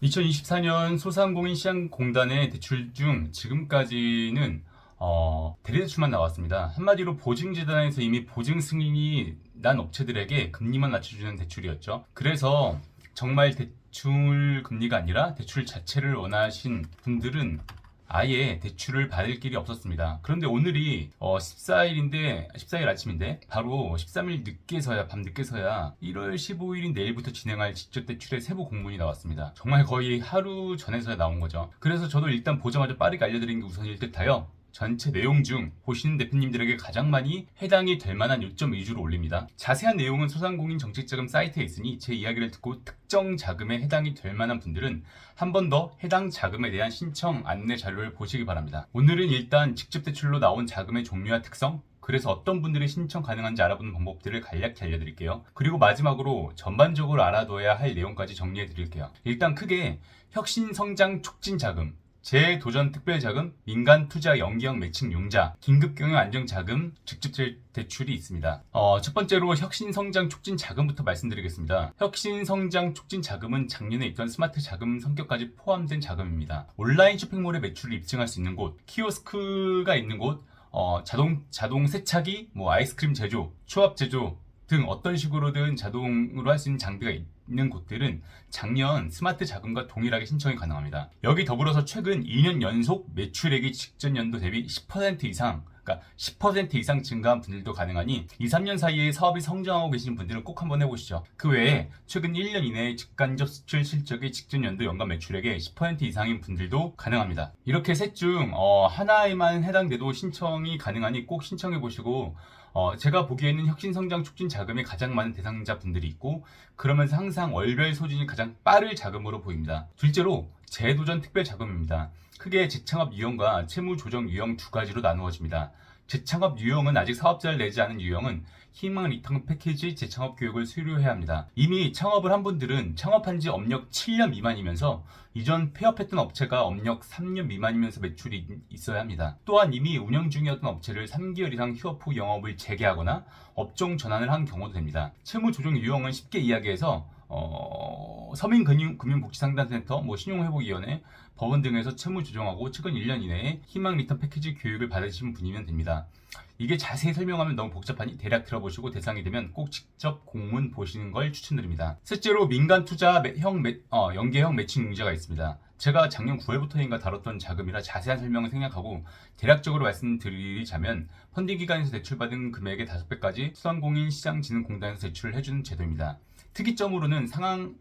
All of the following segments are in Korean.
2024년 소상공인시장공단의 대출 중 지금까지는 대리대출만 나왔습니다. 한마디로 보증재단에서 이미 보증 승인이 난 업체들에게 금리만 낮춰주는 대출이었죠. 그래서 정말 대출 금리가 아니라 대출 자체를 원하신 분들은 아예 대출을 받을 길이 없었습니다. 그런데 오늘이 14일 아침인데 바로 13일 늦게서야 밤 늦게서야 1월 15일인 내일부터 진행할 직접 대출의 세부 공문이 나왔습니다. 정말 거의 하루 전에서야 나온 거죠. 그래서 저도 일단 보자마자 빠르게 알려드리는 게 우선일 듯하여 전체 내용 중 보시는 대표님들에게 가장 많이 해당이 될 만한 요점 위주로 올립니다. 자세한 내용은 소상공인 정책자금 사이트에 있으니 제 이야기를 듣고 특정 자금에 해당이 될 만한 분들은 한 번 더 해당 자금에 대한 신청 안내 자료를 보시기 바랍니다. 오늘은 일단 직접 대출로 나온 자금의 종류와 특성, 그래서 어떤 분들이 신청 가능한지 알아보는 방법들을 간략히 알려드릴게요. 그리고 마지막으로 전반적으로 알아둬야 할 내용까지 정리해 드릴게요. 일단 크게 혁신성장 촉진 자금, 재도전 특별자금, 민간투자 연계형 매칭 융자, 긴급경영 안정자금, 직접 대출이 있습니다. 첫 번째로 혁신성장 촉진 자금부터 말씀드리겠습니다. 혁신성장 촉진 자금은 작년에 있던 스마트 자금 성격까지 포함된 자금입니다. 온라인 쇼핑몰에 매출을 입증할 수 있는 곳, 키오스크가 있는 곳, 자동 세차기, 아이스크림 제조, 초밥 제조 등 어떤 식으로든 자동으로 할 수 있는 장비가 있는 곳들은 작년 스마트 자금과 동일하게 신청이 가능합니다. 여기 더불어서 최근 2년 연속 매출액이 직전 연도 대비 10% 이상, 그러니까 10% 이상 증가한 분들도 가능하니 2, 3년 사이에 사업이 성장하고 계시는 분들은 꼭 한번 해보시죠. 그 외에 최근 1년 이내에 직간접 수출 실적이 직전 연도 연간 매출액의 10% 이상인 분들도 가능합니다. 이렇게 셋 중 하나에만 해당돼도 신청이 가능하니 꼭 신청해 보시고, 제가 보기에는 혁신성장 촉진 자금에 가장 많은 대상자 분들이 있고, 그러면서 항상 월별 소진이 가장 빠를 자금으로 보입니다. 둘째로 재도전 특별 자금입니다. 크게 재창업 유형과 채무 조정 유형 두 가지로 나누어집니다. 재창업 유형은 아직 사업자를 내지 않은 유형은 희망 리턴 패키지 재창업 교육을 수료해야 합니다. 이미 창업을 한 분들은 창업한 지 업력 7년 미만이면서 이전 폐업했던 업체가 업력 3년 미만이면서 매출이 있어야 합니다. 또한 이미 운영 중이었던 업체를 3개월 이상 휴업 후 영업을 재개하거나 업종 전환을 한 경우도 됩니다. 채무 조정 유형은 쉽게 이야기해서 서민금융복지상담센터, 신용회복위원회, 법원 등에서 채무 조정하고 최근 1년 이내에 희망 리턴 패키지 교육을 받으신 분이면 됩니다. 이게 자세히 설명하면 너무 복잡하니 대략 들어보시고 대상이 되면 꼭 직접 공문 보시는 걸 추천드립니다. 셋째로 민간 투자 연계형 매칭 융자가 있습니다. 제가 작년 9월부터인가 다뤘던 자금이라 자세한 설명을 생략하고 대략적으로 말씀드리자면 펀딩 기관에서 대출받은 금액의 5배까지 소상공인시장진흥공단에서 대출을 해주는 제도입니다. 특이점으로는 상환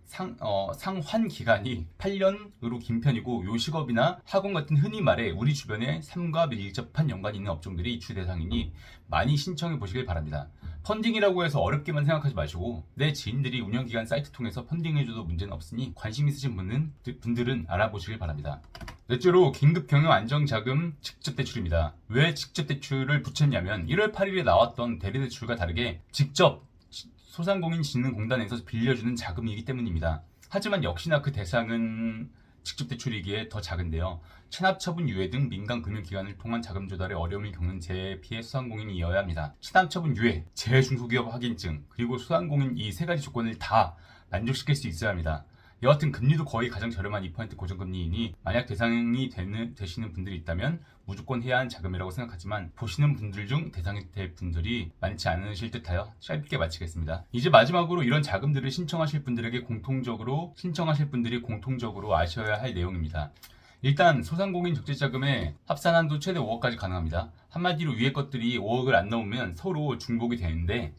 기간이 8년으로 긴 편이고 요식업이나 학원 같은 흔히 말해 우리 주변에 삶과 밀접한 연관이 있는 업종들이 주 대상이니 많이 신청해 보시길 바랍니다. 펀딩이라고 해서 어렵게만 생각하지 마시고 내 지인들이 운영기관 사이트 통해서 펀딩해줘도 문제는 없으니 관심 있으신 분들은 알아보시길 바랍니다. 넷째로 긴급경영 안정자금 직접대출입니다. 왜 직접대출을 붙였냐면 1월 8일에 나왔던 대리대출과 다르게 직접 소상공인진흥공단에서 빌려주는 자금이기 때문입니다. 하지만 역시나 그 대상은 직접대출이기에 더 작은데요. 체납처분 유예 등 민간금융기관을 통한 자금 조달에 어려움을 겪는 재피해 소상공인이어야 합니다. 체납처분 유예, 재중소기업 확인증, 그리고 소상공인 이 세 가지 조건을 다 만족시킬 수 있어야 합니다. 여하튼 금리도 거의 가장 저렴한 2% 고정금리이니 만약 대상이 되시는 분들이 있다면 무조건 해야 하는 자금이라고 생각하지만 보시는 분들 중 대상이 될 분들이 많지 않으실 듯하여 짧게 마치겠습니다. 이제 마지막으로 이런 자금들을 신청하실 분들이 공통적으로 아셔야 할 내용입니다. 일단 소상공인 적재자금의 합산한도 최대 5억까지 가능합니다. 한마디로 위에 것들이 5억을 안 넘으면 서로 중복이 되는데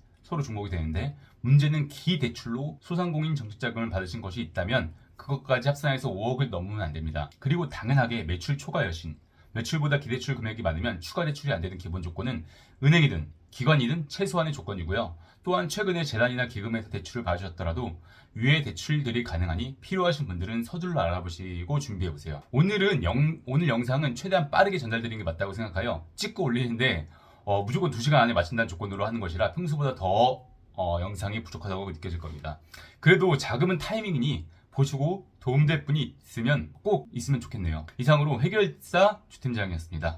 문제는 기대출로 소상공인 정책자금을 받으신 것이 있다면 그것까지 합산해서 5억을 넘으면 안 됩니다. 그리고 당연하게 매출 초과 여신, 매출보다 기대출 금액이 많으면 추가 대출이 안 되는 기본 조건은 은행이든 기관이든 최소한의 조건이고요. 또한 최근에 재단이나 기금에서 대출을 받으셨더라도 위의 대출들이 가능하니 필요하신 분들은 서둘러 알아보시고 준비해보세요. 오늘 영상은 최대한 빠르게 전달드리는 게 맞다고 생각하여 찍고 올리는데 무조건 2시간 안에 마친다는 조건으로 하는 것이라 평소보다 더 영상이 부족하다고 느껴질 겁니다. 그래도 자금은 타이밍이니 보시고 도움될 분이 꼭 있으면 좋겠네요. 이상으로 해결사 주팀장이었습니다.